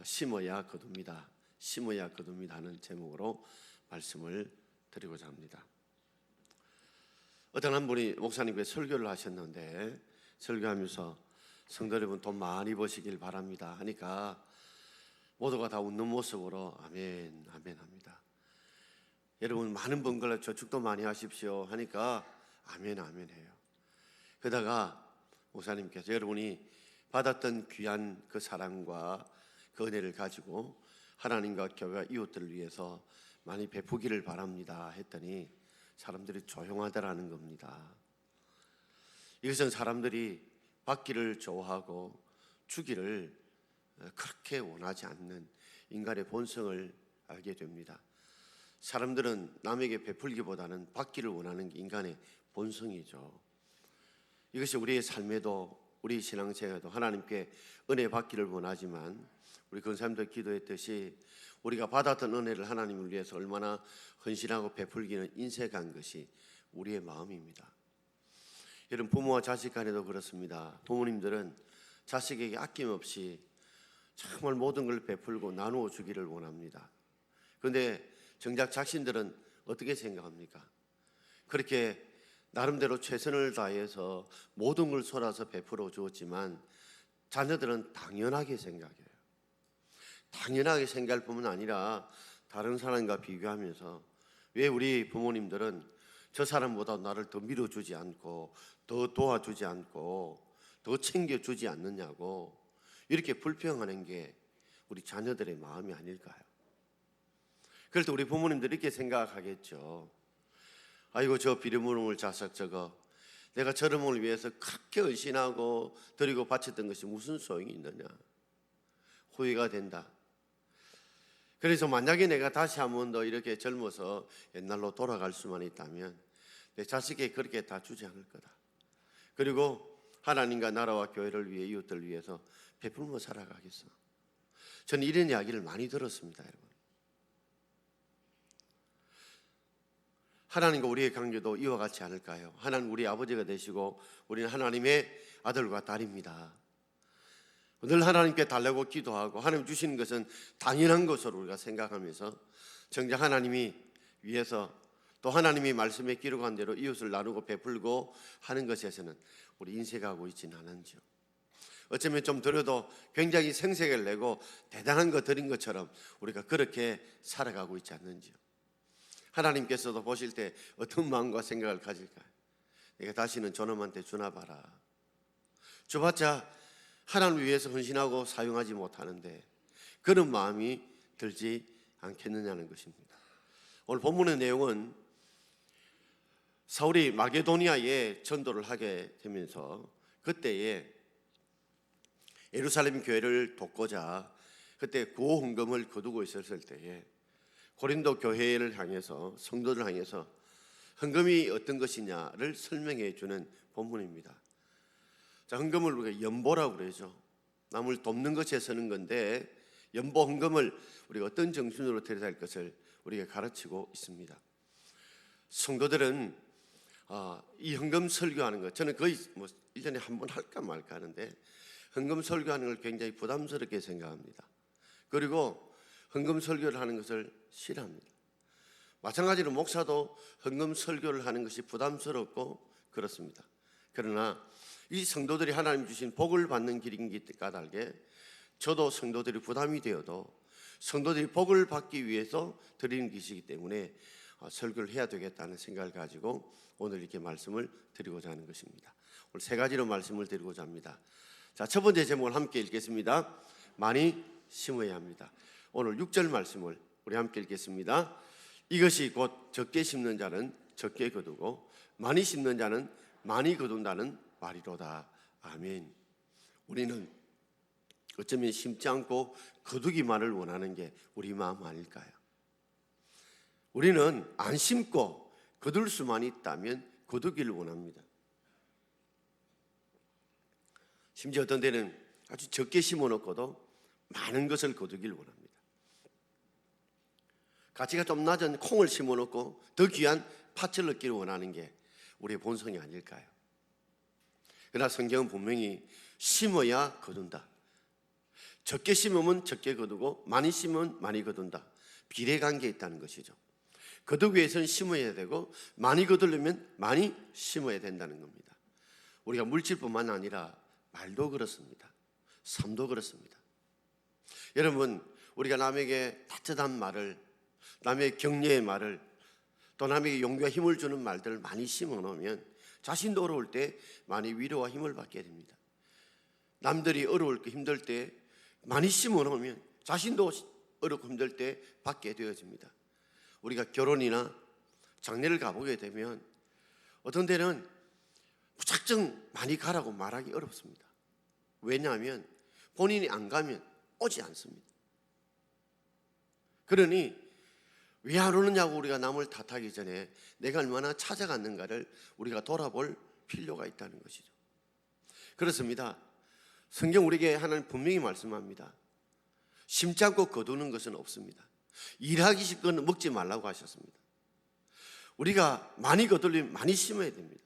심어야 거둡니다. 심어야 거둡니다 하는 제목으로 말씀을 드리고자 합니다. 어떤 한 분이 목사님께 설교를 하셨는데 설교하면서 성도 여러분 돈 많이 버시길 바랍니다 하니까 모두가 다 웃는 모습으로 아멘 아멘 합니다. 여러분 많은 번 걸려 저축도 많이 하십시오 하니까 아멘 아멘 해요. 그러다가 목사님께서 여러분이 받았던 귀한 그 사랑과 그 은혜를 가지고 하나님과 교회와 이웃들을 위해서 많이 베푸기를 바랍니다 했더니 사람들이 조용하다라는 겁니다. 이것은 사람들이 받기를 좋아하고 주기를 그렇게 원하지 않는 인간의 본성을 알게 됩니다. 사람들은 남에게 베풀기보다는 받기를 원하는 게 인간의 본성이죠. 이것이 우리의 삶에도 우리 신앙생활에도 하나님께 은혜 받기를 원하지만 우리 권사님도 기도했듯이 우리가 받았던 은혜를 하나님을 위해서 얼마나 헌신하고 베풀기는 인색한 것이 우리의 마음입니다. 여러분 부모와 자식 간에도 그렇습니다. 부모님들은 자식에게 아낌없이 정말 모든 걸 베풀고 나누어 주기를 원합니다. 그런데 정작 자신들은 어떻게 생각합니까? 그렇게 나름대로 최선을 다해서 모든 걸 쏟아서 베풀어 주었지만 자녀들은 당연하게 생각해요. 당연하게 생각할 뿐만 아니라 다른 사람과 비교하면서 왜 우리 부모님들은 저 사람보다 나를 더 밀어주지 않고 더 도와주지 않고 더 챙겨주지 않느냐고 이렇게 불평하는 게 우리 자녀들의 마음이 아닐까요? 그럴 때 우리 부모님들이 이렇게 생각하겠죠. 아이고 저 비르무름을 자석 저거 내가 저놈을 위해서 그렇게 헌신하고 드리고 바쳤던 것이 무슨 소용이 있느냐. 후회가 된다. 그래서 만약에 내가 다시 한 번 더 이렇게 젊어서 옛날로 돌아갈 수만 있다면 내 자식에게 그렇게 다 주지 않을 거다. 그리고 하나님과 나라와 교회를 위해 이웃들을 위해서 베풀며 살아가겠어. 저는 이런 이야기를 많이 들었습니다. 여러분. 하나님과 우리의 관계도 이와 같지 않을까요? 하나님 우리 아버지가 되시고 우리는 하나님의 아들과 딸입니다. 늘 하나님께 달라고 기도하고 하나님 주시는 것은 당연한 것으로 우리가 생각하면서 정작 하나님이 위해서 또 하나님이 말씀에 기록한 대로 이웃을 나누고 베풀고 하는 것에서는 우리 인색하고 있지는 않은지요. 어쩌면 좀 드려도 굉장히 생색을 내고 대단한 거 드린 것처럼 우리가 그렇게 살아가고 있지 않는지요. 하나님께서도 보실 때 어떤 마음과 생각을 가질까요? 내가 다시는 저놈한테 주나 봐라. 줘봤자 하나님을 위해서 헌신하고 사용하지 못하는데 그런 마음이 들지 않겠느냐는 것입니다. 오늘 본문의 내용은 사울이 마게도니아에 전도를 하게 되면서 그때에 예루살렘 교회를 돕고자 그때 구호 헌금을 거두고 있었을 때에 고린도 교회를 향해서 성도들 향해서 헌금이 어떤 것이냐를 설명해 주는 본문입니다. 자, 헌금을 우리가 연보라고 그러죠. 남을 돕는 것에 쓰는 건데 연보 헌금을 우리가 어떤 정신으로 드려야 할 것을 우리가 가르치고 있습니다. 성도들은 이 헌금 설교하는 것 저는 거의 1년에 한 번 할까 말까 하는데 헌금 설교하는 걸 굉장히 부담스럽게 생각합니다. 그리고 헌금 설교를 하는 것을 싫어합니다. 마찬가지로 목사도 헌금 설교를 하는 것이 부담스럽고 그렇습니다. 그러나 이 성도들이 하나님 주신 복을 받는 길인 까닭에 저도 성도들이 부담이 되어도 성도들이 복을 받기 위해서 드리는 것이기 때문에 설교를 해야 되겠다는 생각을 가지고 오늘 이렇게 말씀을 드리고자 하는 것입니다. 오늘 세 가지로 말씀을 드리고자 합니다. 자, 첫 번째 제목을 함께 읽겠습니다. 많이 심어야 합니다. 오늘 6절 말씀을 우리 함께 읽겠습니다. 이것이 곧 적게 심는 자는 적게 거두고 많이 심는 자는 많이 거둔다는 말이로다. 아멘. 우리는 어쩌면 심지 않고 거두기만을 원하는 게 우리 마음 아닐까요? 우리는 안 심고 거둘 수만 있다면 거두기를 원합니다. 심지어 어떤 데는 아주 적게 심어놓고도 많은 것을 거두기를 원합니다. 가치가 좀 낮은 콩을 심어놓고 더 귀한 팥을 얻기를 원하는 게 우리의 본성이 아닐까요? 그러나 성경은 분명히 심어야 거둔다. 적게 심으면 적게 거두고 많이 심으면 많이 거둔다. 비례관계에 있다는 것이죠. 거두기 위해서는 심어야 되고 많이 거두려면 많이 심어야 된다는 겁니다. 우리가 물질뿐만 아니라 말도 그렇습니다. 삶도 그렇습니다. 여러분, 우리가 남에게 따뜻한 말을, 남에게 격려의 말을, 또 남에게 용기와 힘을 주는 말들을 많이 심어놓으면 자신도 어려울 때 많이 위로와 힘을 받게 됩니다. 남들이 어려울 때, 힘들 때 많이 심어놓으면 자신도 어렵고 힘들 때 받게 되어집니다. 우리가 결혼이나 장례를 가보게 되면 어떤 데는 무작정 많이 가라고 말하기 어렵습니다. 왜냐하면 본인이 안 가면 오지 않습니다. 그러니 왜 안 오느냐고 우리가 남을 탓하기 전에 내가 얼마나 찾아갔는가를 우리가 돌아볼 필요가 있다는 것이죠. 그렇습니다. 성경 우리에게 하나님 분명히 말씀합니다. 심지 않고 거두는 것은 없습니다. 일하기 쉽거든 먹지 말라고 하셨습니다. 우리가 많이 거두려면 많이 심어야 됩니다.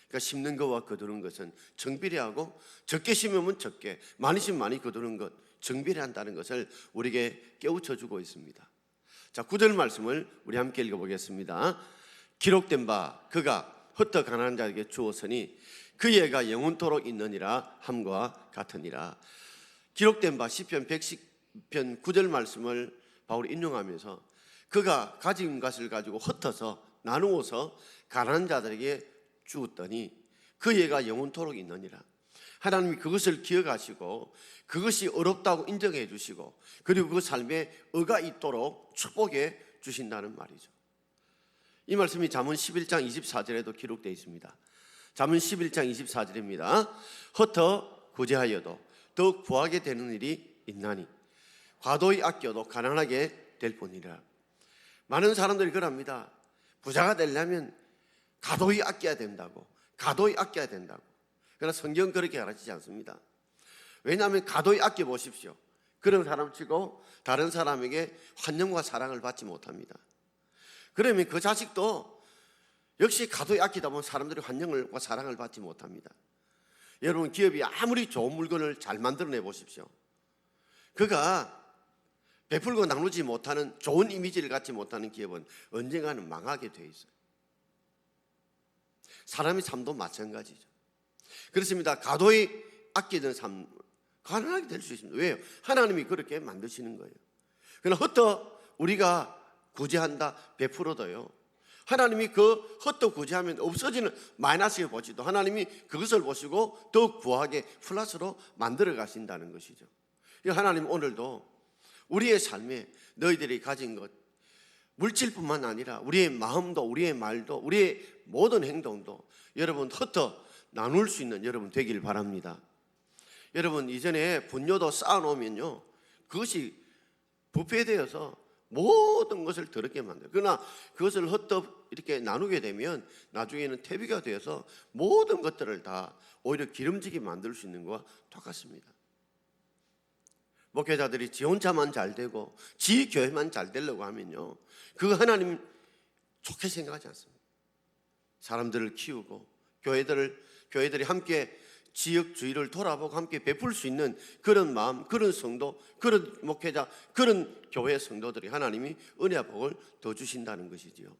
그러니까 심는 것과 거두는 것은 정비례하고 적게 심으면 적게, 많이 심으면 많이 거두는 것 정비례한다는 것을 우리에게 깨우쳐주고 있습니다. 자, 9절 말씀을 우리 함께 읽어보겠습니다. 기록된 바 그가 흩어 가난한 자에게 주었으니 그 예가 영원토록 있느니라 함과 같으니라. 기록된 바 시편 110편 9절 말씀을 바울이 인용하면서 그가 가진 것을 가지고 흩어서 나누어서 가난한 자들에게 주었더니 그 예가 영원토록 있느니라. 하나님이 그것을 기억하시고 그것이 어렵다고 인정해 주시고 그리고 그 삶에 의가 있도록 축복해 주신다는 말이죠. 이 말씀이 잠언 11장 24절에도 기록되어 있습니다. 잠언 11장 24절입니다. 흩어 구제하여도 더욱 부하게 되는 일이 있나니 과도히 아껴도 가난하게 될 뿐이라. 많은 사람들이 그럽니다. 부자가 되려면 과도히 아껴야 된다고, 과도히 아껴야 된다고. 그러나 성경은 그렇게 가르치지 않습니다. 왜냐하면 과도히 아껴 보십시오. 그런 사람 치고 다른 사람에게 환영과 사랑을 받지 못합니다. 그러면 그 자식도 역시 과도히 아끼다 보면 사람들이 환영과 사랑을 받지 못합니다. 여러분, 기업이 아무리 좋은 물건을 잘 만들어내 보십시오. 그가 베풀고 나누지 못하는, 좋은 이미지를 갖지 못하는 기업은 언젠가는 망하게 돼 있어요. 사람의 삶도 마찬가지죠. 그렇습니다. 과도히 아끼는 삶, 가난하게 될 수 있습니다. 왜요? 하나님이 그렇게 만드시는 거예요. 그러나 흩어 우리가 구제한다, 베풀어도요, 하나님이 그 흩어 구제하면 없어지는 마이너스에 보지도 하나님이 그것을 보시고 더욱 부하게 플러스로 만들어 가신다는 것이죠. 하나님 오늘도 우리의 삶에 너희들이 가진 것, 물질뿐만 아니라 우리의 마음도, 우리의 말도, 우리의 모든 행동도 여러분 흩어 나눌 수 있는 여러분 되길 바랍니다. 여러분, 이전에 분뇨도 쌓아놓으면요, 그것이 부패되어서 모든 것을 더럽게 만들어요. 그러나 그것을 흩어 이렇게 나누게 되면 나중에는 퇴비가 되어서 모든 것들을 다 오히려 기름지게 만들 수 있는 것과 똑같습니다. 목회자들이 지 혼자만 잘 되고 지 교회만 잘 되려고 하면요, 그거 하나님 좋게 생각하지 않습니다. 사람들을 키우고 교회들이 함께 지역 주의를 돌아보고 함께 베풀 수 있는 그런 마음, 그런 성도, 그런 목회자, 그런 교회 성도들이 하나님이 은혜와 복을 더 주신다는 것이지요.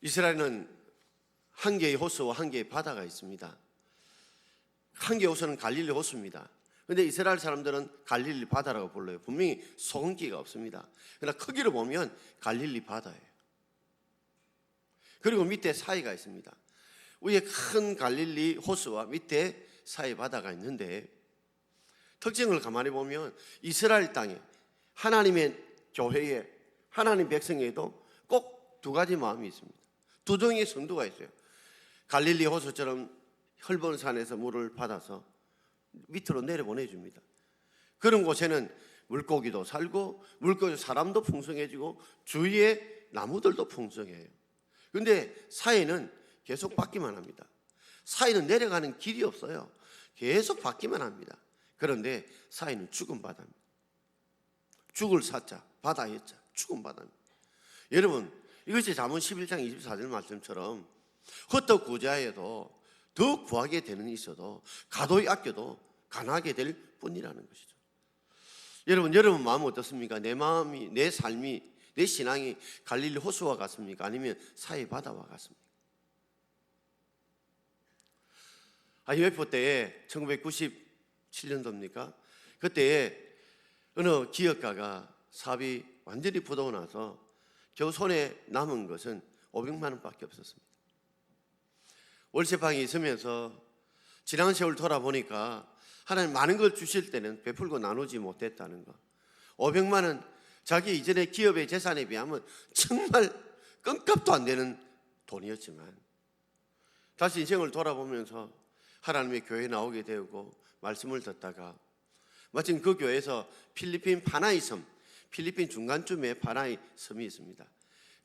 이스라엘은 한 개의 호수와 한 개의 바다가 있습니다. 한 개의 호수는 갈릴리 호수입니다. 그런데 이스라엘 사람들은 갈릴리 바다라고 불러요. 분명히 소금기가 없습니다. 그러나 크기로 보면 갈릴리 바다예요. 그리고 밑에 사이가 있습니다. 위에 큰 갈릴리 호수와 밑에 사이 바다가 있는데 특징을 가만히 보면 이스라엘 땅에 하나님의 교회에 하나님 백성에도 꼭 두 가지 마음이 있습니다. 두 종의 성도가 있어요. 갈릴리 호수처럼 헐본 산에서 물을 받아서 밑으로 내려보내줍니다. 그런 곳에는 물고기도 살고 물고기 사람도 풍성해지고 주위에 나무들도 풍성해요. 그런데 사이는 계속 받기만 합니다. 사이는 내려가는 길이 없어요. 계속 받기만 합니다. 그런데 사이는 죽은 바다입니다. 죽을 사자, 바다의 자, 죽은 바다입니다. 여러분, 이것이 잠언 11장 24절 말씀처럼 흩어 구제하여도 더욱 구하게 되는 일이 있어도 과도히 아껴도 가능하게 될 뿐이라는 것이죠. 여러분 마음은 어떻습니까? 내 마음이, 내 삶이, 내 신앙이 갈릴리 호수와 같습니까? 아니면 사해 바다와 같습니까? UFO 때에 1997년도입니까? 그때에 어느 기업가가 사업이 완전히 부도가 나서 겨우 손에 남은 것은 500만 원밖에 없었습니다. 월세방이 있으면서 지난 세월 돌아보니까 하나님 많은 걸 주실 때는 베풀고 나누지 못했다는 거. 500만 원 자기 이전의 기업의 재산에 비하면 정말 껌값도 안 되는 돈이었지만 다시 인생을 돌아보면서 하나님의 교회에 나오게 되고 말씀을 듣다가 마침 그 교회에서 필리핀 파나이 섬, 필리핀 중간쯤에 파나이 섬이 있습니다.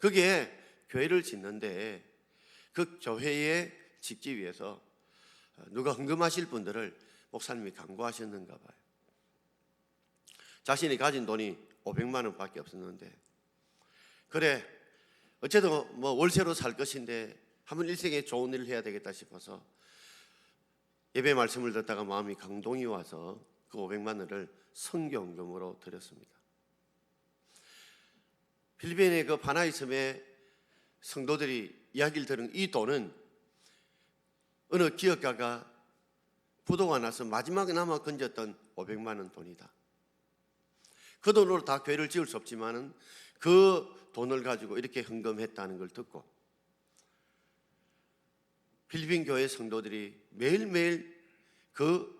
거기에 교회를 짓는데 그 교회에 짓기 위해서 누가 헌금하실 분들을 목사님이 강구하셨는가 봐요. 자신이 가진 돈이 500만 원밖에 없었는데 그래 어쨌든 뭐 월세로 살 것인데 한번 일생에 좋은 일을 해야 되겠다 싶어서 예배 말씀을 듣다가 마음이 감동이 와서 그 500만 원을 성경금으로 드렸습니다. 필리핀의 그 파나이 섬의 성도들이 이야기를 들은 이 돈은 어느 기업가가 부도가 나서 마지막에 남아 건졌던 500만 원 돈이다. 그 돈으로 다 교회를 지을 수 없지만은 그 돈을 가지고 이렇게 헌금했다는 걸 듣고 필리핀 교회 성도들이 매일매일 그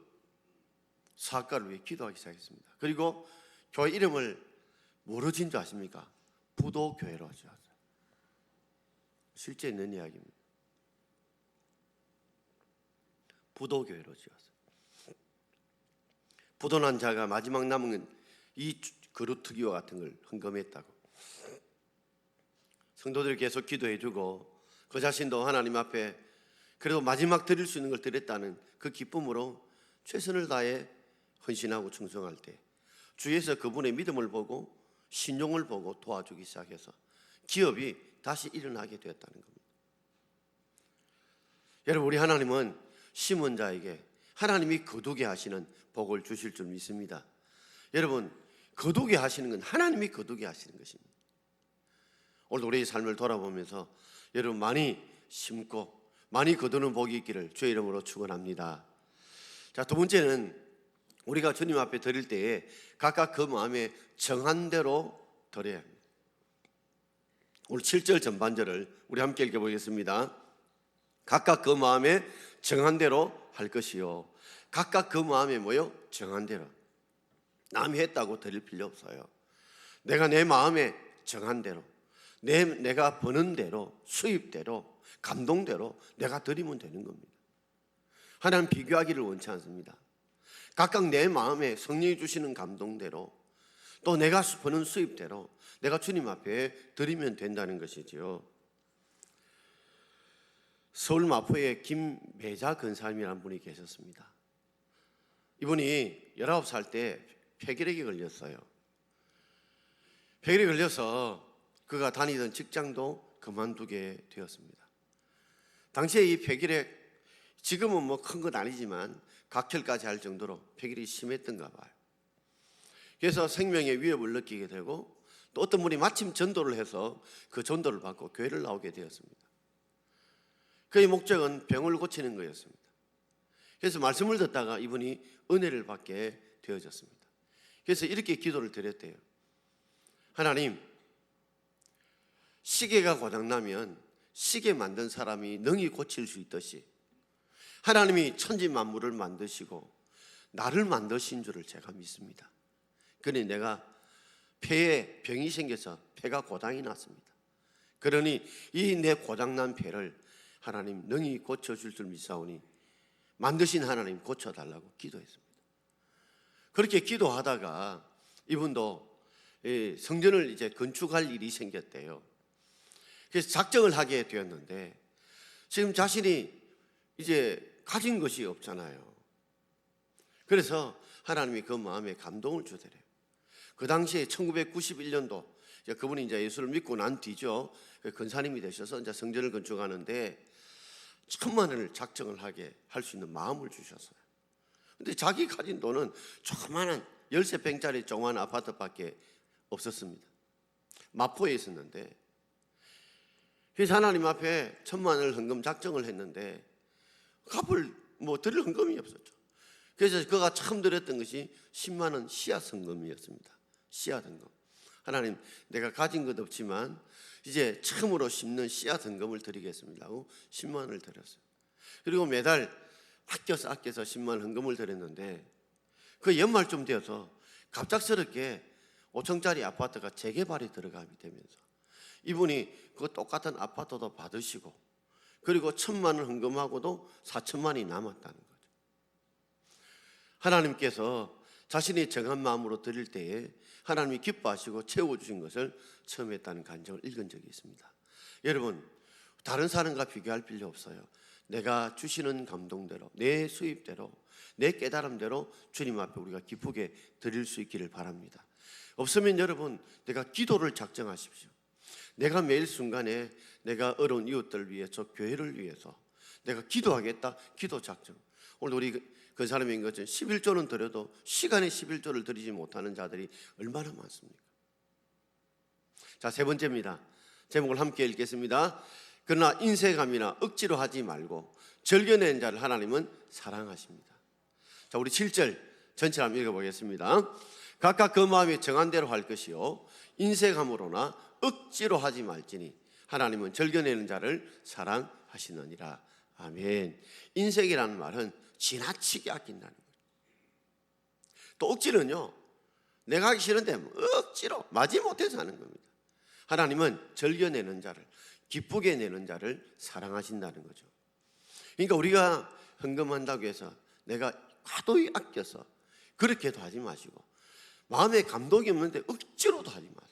사업가를 위해 기도하기 시작했습니다. 그리고 교회 이름을 뭐로 지은 줄 아십니까? 부도교회로 지었어요. 실제 있는 이야기입니다. 부도교회로 지었어요. 부도난 자가 마지막 남은 이 그릇 특이와 같은 걸 헌금했다고. 성도들이 계속 기도해주고 그 자신도 하나님 앞에 그래도 마지막 드릴 수 있는 걸 드렸다는 그 기쁨으로 최선을 다해 헌신하고 충성할 때 주위에서 그분의 믿음을 보고 신용을 보고 도와주기 시작해서 기업이 다시 일어나게 되었다는 겁니다. 여러분, 우리 하나님은 심은 자에게 하나님이 거두게 하시는 복을 주실 줄 믿습니다. 여러분, 거두게 하시는 건 하나님이 거두게 하시는 것입니다. 오늘 우리의 삶을 돌아보면서 여러분 많이 심고 많이 거두는 복이 있기를 주의 이름으로 축원합니다. 자, 두 번째는 우리가 주님 앞에 드릴 때에 각각 그 마음에 정한 대로 드려야 합니다. 오늘 7절 전반절을 우리 함께 읽어보겠습니다. 각각 그 마음에 정한 대로 할 것이요. 각각 그 마음에 뭐요? 정한 대로. 남이 했다고 드릴 필요 없어요. 내가 내 마음에 정한 대로, 내가 버는 대로, 수입대로, 감동대로 내가 드리면 되는 겁니다. 하나님 비교하기를 원치 않습니다. 각각 내 마음에 성령이 주시는 감동대로 또 내가 버는 수입대로 내가 주님 앞에 드리면 된다는 것이지요. 서울 마포에 김매자 근사님이라는 분이 계셨습니다. 이분이 19살 때 폐결핵에 걸렸어요. 폐결핵에 걸려서 그가 다니던 직장도 그만두게 되었습니다. 당시에 이 폐결핵, 지금은 뭐 큰 건 아니지만 각혈까지 할 정도로 폐결이 심했던가 봐요. 그래서 생명의 위협을 느끼게 되고 또 어떤 분이 마침 전도를 해서 그 전도를 받고 교회를 나오게 되었습니다. 그의 목적은 병을 고치는 거였습니다. 그래서 말씀을 듣다가 이분이 은혜를 받게 되어졌습니다. 그래서 이렇게 기도를 드렸대요. 하나님, 시계가 고장나면 시계 만든 사람이 능히 고칠 수 있듯이 하나님이 천지 만물을 만드시고 나를 만드신 줄을 제가 믿습니다. 그러니 내가 폐에 병이 생겨서 폐가 고장이 났습니다. 그러니 이 내 고장난 폐를 하나님 능히 고쳐줄 줄 믿사오니 만드신 하나님 고쳐달라고 기도했습니다. 그렇게 기도하다가 이분도 성전을 이제 건축할 일이 생겼대요. 그래서 작정을 하게 되었는데 지금 자신이 이제 가진 것이 없잖아요. 그래서 하나님이 그 마음에 감동을 주더래요. 그 당시에 1991년도 그분이 이제 예수를 믿고 난 뒤죠. 근사님이 되셔서 이제 성전을 건축하는데 1,000만 원을 작정을 하게 할 수 있는 마음을 주셨어요. 근데 자기 가진 돈은 조그마한 13평짜리 조그마한 아파트밖에 없었습니다. 마포에 있었는데, 그래서 하나님 앞에 1,000만 원을 헌금 작정을 했는데 갚을 드릴 헌금이 없었죠. 그래서 그가 처음 드렸던 것이 10만 원 씨앗 헌금이었습니다. 씨앗 헌금. 하나님, 내가 가진 것 없지만 이제 처음으로 심는 씨앗 헌금을 드리겠습니다 하고 10만 원을 드렸어요. 그리고 매달 아껴서 10만 원 헌금을 드렸는데, 그 연말쯤 되어서 갑작스럽게 5층짜리 아파트가 재개발이 들어가게 되면서 이분이 그 똑같은 아파트도 받으시고, 그리고 1,000만 원 헌금하고도 4천만 원이 남았다는 거죠. 하나님께서 자신이 정한 마음으로 드릴 때에 하나님이 기뻐하시고 채워주신 것을 처음 했다는 간증을 읽은 적이 있습니다. 여러분, 다른 사람과 비교할 필요 없어요. 내가 주시는 감동대로, 내 수입대로, 내 깨달음대로 주님 앞에 우리가 기쁘게 드릴 수 있기를 바랍니다. 없으면 여러분, 내가 기도를 작정하십시오. 내가 매일 순간에 내가 어려운 이웃들을 위해서, 교회를 위해서 내가 기도하겠다. 기도 작정. 오늘 우리 그 사람인 것은 11조는 드려도 시간에 11조를 드리지 못하는 자들이 얼마나 많습니까? 자, 세 번째입니다. 제목을 함께 읽겠습니다. 그러나 인색함이나 억지로 하지 말고 즐겨내는 자를 하나님은 사랑하십니다. 자, 우리 7절 전체를 한번 읽어보겠습니다. 각각 그 마음이 정한 대로 할 것이요 인색함으로나 억지로 하지 말지니 하나님은 즐겨내는 자를 사랑하시느니라. 아멘. 인색이라는 말은 지나치게 아낀다는 거예요. 또 억지는요, 내가 하기 싫은데 억지로 마지못해서 하는 겁니다. 하나님은 즐겨내는 자를, 기쁘게 내는 자를 사랑하신다는 거죠. 그러니까 우리가 헌금한다고 해서 내가 과도히 아껴서 그렇게도 하지 마시고, 마음에 감동이 없는데 억지로도 하지 마세요.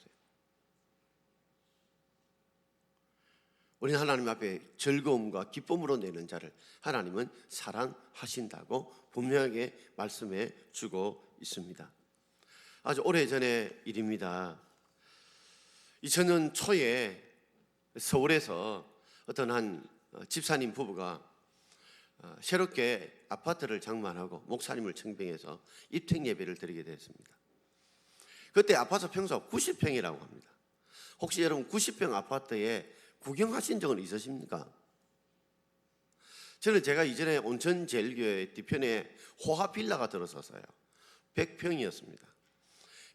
우리는 하나님 앞에 즐거움과 기쁨으로 내는 자를 하나님은 사랑하신다고 분명하게 말씀해 주고 있습니다. 아주 오래전의 일입니다. 2000년 초에 서울에서 어떤 한 집사님 부부가 새롭게 아파트를 장만하고 목사님을 청빙해서 입택 예배를 드리게 됐습니다. 그때 아파트 평수가 90평이라고 합니다. 혹시 여러분 90평 아파트에 구경하신 적은 있으십니까? 저는 제가 이전에 온천제일교회 뒤편에 호화빌라가 들어섰어요. 100평이었습니다.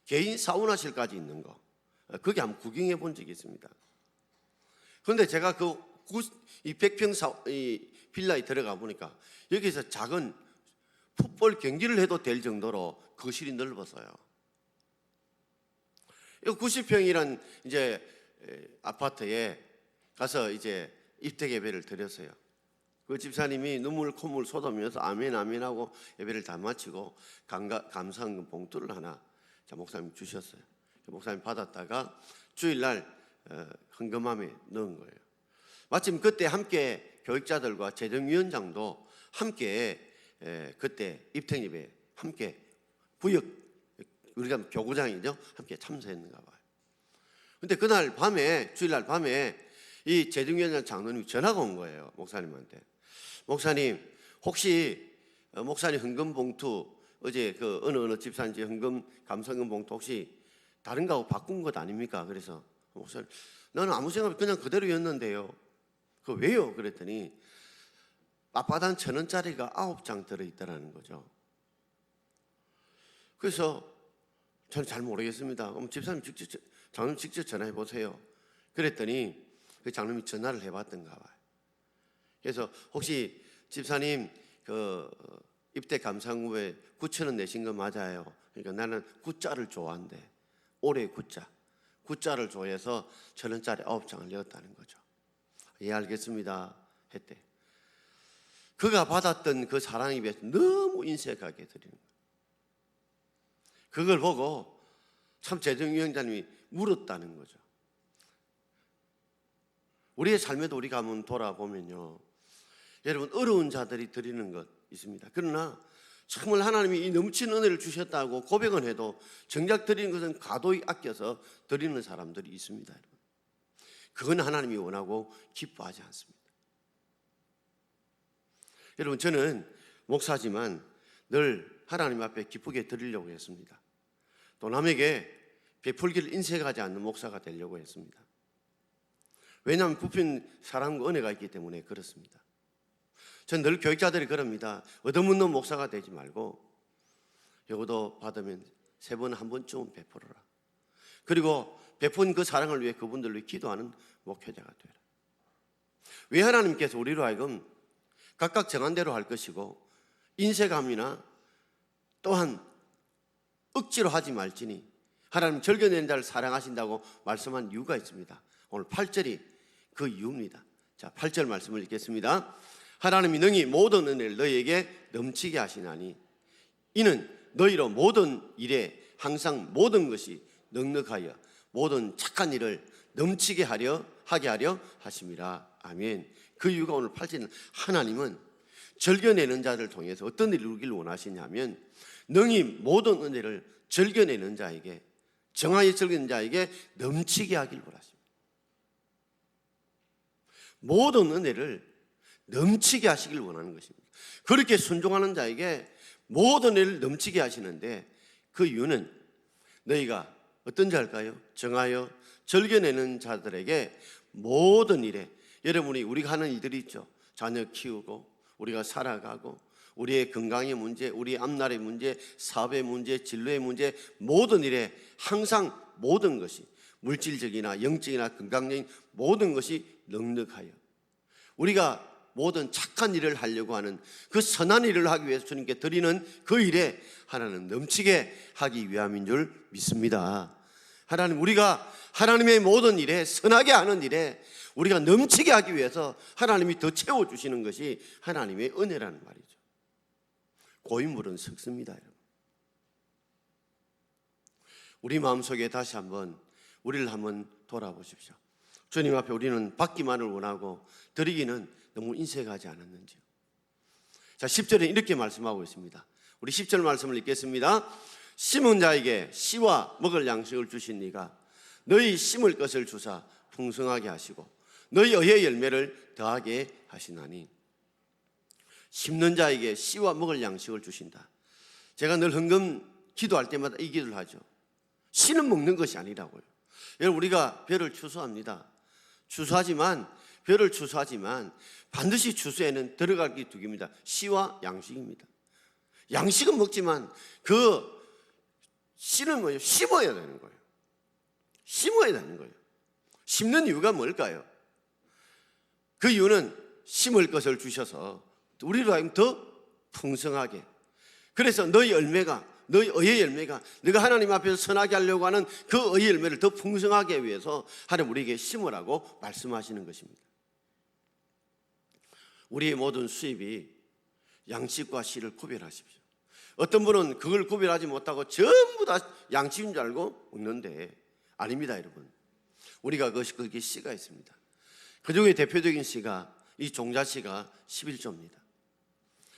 개인 사우나실까지 있는 거, 거기 한번 구경해 본 적이 있습니다. 그런데 제가 이 100평 이 빌라에 들어가 보니까 여기서 작은 풋볼 경기를 해도 될 정도로 거실이 넓었어요. 90평이란 이제 아파트에 가서 이제 입택 예배를 드렸어요. 그 집사님이 눈물 콧물 쏟으면서 아멘 아멘 하고 예배를 다 마치고 감사헌금 봉투를 하나 목사님 주셨어요. 목사님 받았다가 주일날 헌금함에 넣은 거예요. 마침 그때 함께 교육자들과 재정위원장도 함께 그때 입택 예배 함께 부역, 우리가 교구장이죠, 함께 참석했는가 봐요. 근데 그날 밤에, 주일날 밤에 이 재정위원장 장로님이 전화가 온 거예요. 목사님한테. 목사님, 혹시 목사님 헌금 봉투 어제 그 어느 집사인지 헌금 감사헌금 봉투 혹시 다른 거하고 바꾼 것 아닙니까? 그래서 목사님, 나는 아무 생각 없이 그냥 그대로였는데요. 그 왜요? 그랬더니 아파트 한 1,000원짜리가 9장 들어있다라는 거죠. 그래서 저는 잘 모르겠습니다. 집사님 장로님 직접 전화해 보세요. 그랬더니 그 장로님이 전화를 해봤던가 봐요. 그래서 혹시 집사님 그 입대 감상후에 9,000원 내신 거 맞아요? 그러니까 나는 구자를 좋아한대. 올해 구자를 좋아해서 1,000원짜리 9장을 내었다는 거죠. 예, 알겠습니다 했대. 그가 받았던 그 사랑에 비해서 너무 인색하게 드리는 거예요. 그걸 보고 참 재정위원장님이 물었다는 거죠. 우리의 삶에도 우리가 한번 돌아보면요, 여러분 어려운 자들이 드리는 것 있습니다. 그러나 정말 하나님이 이 넘치는 은혜를 주셨다고 고백은 해도 정작 드리는 것은 과도히 아껴서 드리는 사람들이 있습니다. 여러분. 그건 하나님이 원하고 기뻐하지 않습니다. 여러분, 저는 목사지만 늘 하나님 앞에 기쁘게 드리려고 했습니다. 또 남에게 베풀기를 인색하지 않는 목사가 되려고 했습니다. 왜냐하면 부푼 사랑과 은혜가 있기 때문에 그렇습니다. 전 늘 교육자들이 그럽니다. 얻어묻는 목사가 되지 말고 요거도 받으면 3번 한 번쯤은 베풀어라. 그리고 베푼 그 사랑을 위해 그분들을 위해 기도하는 목회자가 되라. 왜 하나님께서 우리로 하여금 각각 정한 대로 할 것이고 인색함이나 또한 억지로 하지 말지니 하나님 절겨내는 자를 사랑하신다고 말씀한 이유가 있습니다. 오늘 8절이 그 이유입니다. 자, 8절 말씀을 읽겠습니다. 하나님이 능히 모든 은혜를 너희에게 넘치게 하시나니 이는 너희로 모든 일에 항상 모든 것이 넉넉하여 모든 착한 일을 넘치게 하게 하려 하심이라. 아멘. 그 이유가 오늘 8절은 하나님은 절겨내는 자를 통해서 어떤 일을 이루기를 원하시냐면 능히 모든 은혜를 절겨내는 자에게, 정하여 절겨내는 자에게 넘치게 하길 원하십니다. 모든 은혜를 넘치게 하시길 원하는 것입니다. 그렇게 순종하는 자에게 모든 은혜를 넘치게 하시는데 그 이유는 너희가 어떤 자일까요? 정하여 절겨내는 자들에게 모든 일에, 여러분이 우리가 하는 일들이 있죠. 자녀 키우고 우리가 살아가고 우리의 건강의 문제, 우리의 앞날의 문제, 사업의 문제, 진로의 문제, 모든 일에 항상 모든 것이 물질적이나 영적이나 건강적인 모든 것이 넉넉하여 우리가 모든 착한 일을 하려고 하는 그 선한 일을 하기 위해서 주님께 드리는 그 일에 하나님 넘치게 하기 위함인 줄 믿습니다. 하나님, 우리가 하나님의 모든 일에, 선하게 하는 일에 우리가 넘치게 하기 위해서 하나님이 더 채워주시는 것이 하나님의 은혜라는 말이죠. 고인물은 썩습니다. 여러분, 우리 마음속에 다시 한번 우리를 한번 돌아보십시오. 주님 앞에 우리는 받기만을 원하고 드리기는 너무 인색하지 않았는지요. 자, 10절에 이렇게 말씀하고 있습니다. 우리 10절 말씀을 읽겠습니다. 심은 자에게 씨와 먹을 양식을 주신 이가 너희 심을 것을 주사 풍성하게 하시고 너희 의의 열매를 더하게 하시나니. 심는 자에게 씨와 먹을 양식을 주신다. 제가 늘 헌금 기도할 때마다 이 기도를 하죠. 씨는 먹는 것이 아니라고요. 여러분, 우리가 벼를 추수합니다. 벼를 추수하지만 반드시 추수에는 들어갈 게 2개입니다. 씨와 양식입니다. 양식은 먹지만 그 씨는 뭐예요? 심어야 되는 거예요. 심어야 되는 거예요. 심는 이유가 뭘까요? 그 이유는 심을 것을 주셔서 우리로 하여금 더 풍성하게, 그래서 너희 의의 열매가 네가 하나님 앞에서 선하게 하려고 하는 그 의의 열매를 더 풍성하게 위해서 하나님 우리에게 심으라고 말씀하시는 것입니다. 우리의 모든 수입이 양식과 씨를 구별하십시오. 어떤 분은 그걸 구별하지 못하고 전부 다 양식인 줄 알고 먹는데 아닙니다. 여러분, 우리가 그게 씨가 있습니다. 그 중에 대표적인 씨가 이 종자씨가 11조입니다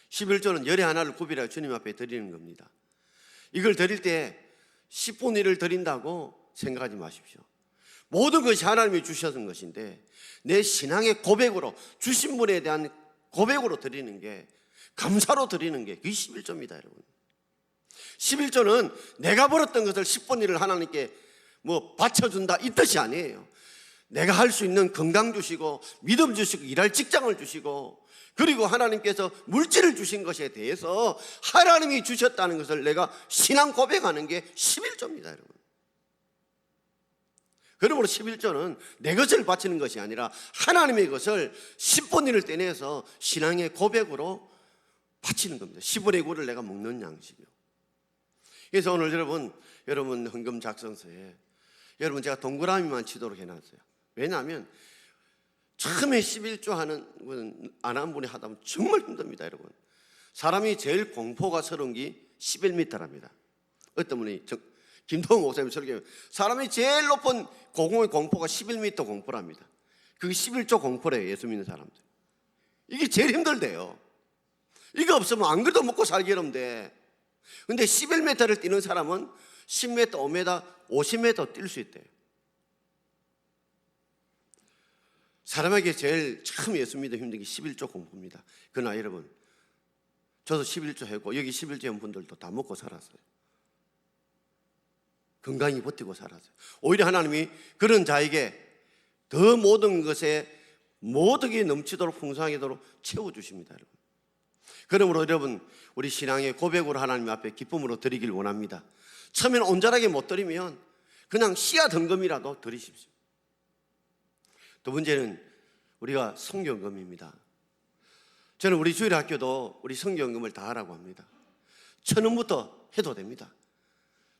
11조는 열의 하나를 구별하여 주님 앞에 드리는 겁니다. 이걸 드릴 때 10분의 1을 드린다고 생각하지 마십시오. 모든 것이 하나님이 주셨던 것인데 내 신앙의 고백으로, 주신 분에 대한 고백으로 드리는 게, 감사로 드리는 게 그게 11조입니다. 여러분, 11조는 내가 벌었던 것을 10분의 1을 하나님께 바쳐준다 이 뜻이 아니에요. 내가 할 수 있는 건강 주시고 믿음 주시고 일할 직장을 주시고 그리고 하나님께서 물질을 주신 것에 대해서 하나님이 주셨다는 것을 내가 신앙 고백하는 게 11조입니다. 여러분, 그러므로 11조는 내 것을 바치는 것이 아니라 하나님의 것을 10분의 1을 떼내서 신앙의 고백으로 바치는 겁니다. 10분의 9를 내가 먹는 양식이요. 그래서 오늘 여러분 헌금 작성서에 여러분 제가 동그라미만 치도록 해놨어요. 왜냐하면 처음에 11조 안 한 분이 하다 보면 정말 힘듭니다. 여러분, 사람이 제일 공포가 서러운 게 11m랍니다. 어떤 분이 김동호 목사님 설교하면 사람이 제일 높은 고공의 공포가 11m 공포랍니다. 그게 11조 공포래요. 예수 믿는 사람들. 이게 제일 힘들대요. 이거 없으면 안 그래도 먹고 살기 어려운데, 근데 11m를 뛰는 사람은 10m, 5m, 50m 뛸 수 있대요. 사람에게 제일 처음 예수 믿어 힘든 게 11조 공포입니다. 그러나 여러분, 저도 11조 했고 여기 11조 한 분들도 다 먹고 살았어요. 건강히 버티고 살았어요. 오히려 하나님이 그런 자에게 더 모든 것에 모든 게 넘치도록 풍성하도록 채워주십니다, 여러분. 그러므로 여러분, 우리 신앙의 고백으로 하나님 앞에 기쁨으로 드리길 원합니다. 처음에는 온전하게 못 드리면 그냥 씨앗 헌금이라도 드리십시오. 두 번째는 우리가 성교헌금입니다. 저는 우리 주일학교도 우리 성교헌금을 다 하라고 합니다. 1,000원부터 해도 됩니다.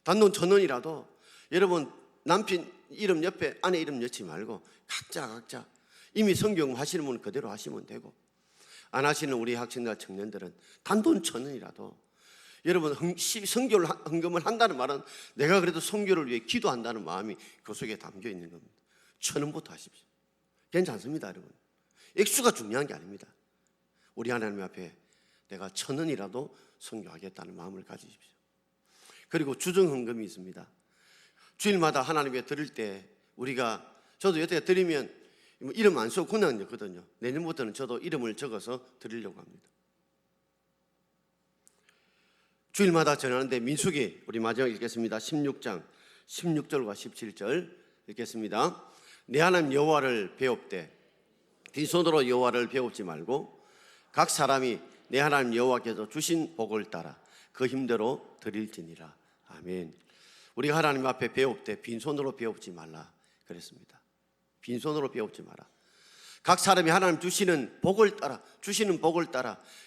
단돈 1,000원이라도 여러분 남편 이름 옆에 아내 이름 넣지 말고 각자 이미 성경 하시는 분은 그대로 하시면 되고, 안 하시는 우리 학생들 청년들은 단돈 1,000원이라도 여러분 성교를 헌금을 한다는 말은 내가 그래도 성교를 위해 기도한다는 마음이 그 속에 담겨 있는 겁니다. 1,000원부터 하십시오. 괜찮습니다, 여러분. 액수가 중요한 게 아닙니다. 우리 하나님 앞에 내가 1,000원이라도 성교하겠다는 마음을 가지십시오. 그리고 주정헌금이 있습니다. 주일마다 하나님께 드릴 때 우리가, 저도 여태 드리면 이름 안 쓰고 그냥 넣거든요. 내년부터는 저도 이름을 적어서 드리려고 합니다. 주일마다 전하는데 민수기 우리 마지막 읽겠습니다. 16장 16절과 17절 읽겠습니다. 내 하나님 여호와를 배웁되 빈손으로 여호와를 배웁지 말고 각 사람이 내 하나님 여호와께서 주신 복을 따라 그 힘대로 드릴지니라. 아멘. 우리가 하나님 앞에 배웁되 빈손으로 배웁지 말라 그랬습니다. 빈손으로 배웁지 마라. 각 사람이 하나님 주시는 복을 따라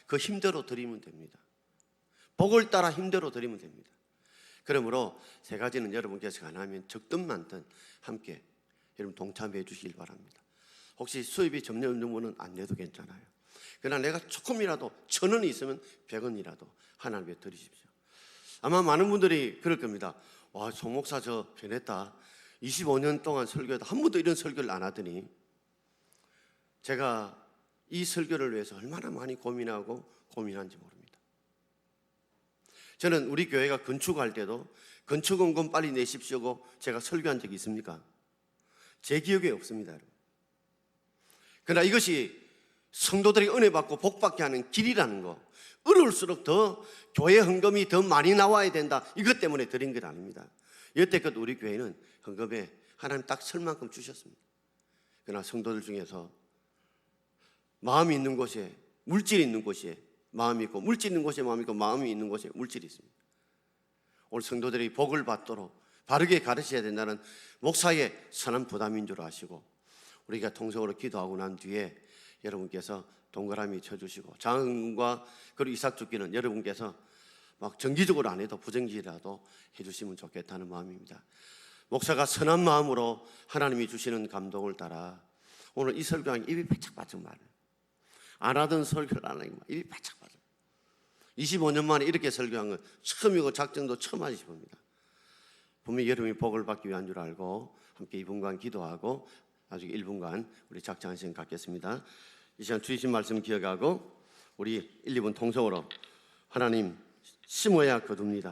그 힘대로 드리면 됩니다. 복을 따라 힘대로 드리면 됩니다. 그러므로 세 가지는 여러분께서 가능하면 적든 많든 함께 여러분 동참해 주시길 바랍니다. 혹시 수입이 점점 없는 분은 안 내도 괜찮아요. 그러나 내가 조금이라도 1,000원이 있으면 100원이라도 하나님께 드리십시오. 아마 많은 분들이 그럴 겁니다. 와, 송 목사 저 변했다. 25년 동안 설교해도 한 번도 이런 설교를 안 하더니, 제가 이 설교를 위해서 얼마나 많이 고민한지 모릅니다. 저는 우리 교회가 건축할 때도 건축원금 빨리 내십시오고 제가 설교한 적이 있습니까? 제 기억에 없습니다, 여러분. 그러나 이것이 성도들이 은혜 받고 복 받게 하는 길이라는 거, 어려울수록 더 교회 헌금이 더 많이 나와야 된다, 이것 때문에 드린 건 아닙니다. 여태껏 우리 교회는 헌금에 하나님 딱 설 만큼 주셨습니다. 그러나 성도들 중에서 마음이 있는 곳에 물질이 있는 곳에 마음이 있고, 물질 있는 곳에 마음이 있고, 마음이 있는 곳에 물질이 있습니다. 오늘 성도들이 복을 받도록 바르게 가르쳐야 된다는 목사의 선한 부담인 줄 아시고, 우리가 통성으로 기도하고 난 뒤에 여러분께서 동그라미 쳐주시고, 장흥과 그리고 이삭 죽기는 여러분께서 막 정기적으로 안 해도 부정기라도 해주시면 좋겠다는 마음입니다. 목사가 선한 마음으로 하나님이 주시는 감동을 따라 오늘 이 설교하니 입이 바짝바짝 말해요. 안 하던 설교를 안 하니까 입이 바짝바짝. 25년 만에 이렇게 설교한 건 처음이고 작정도 처음 하시 봅니다. 분명히 여러분이 복을 받기 위한 줄 알고 함께 2분간 기도하고 나중에 1분간 우리 작정 한 시간 갖겠습니다. 이 시간 주신 말씀 기억하고 우리 1, 2분 통성으로 하나님 심어야 거둡니다.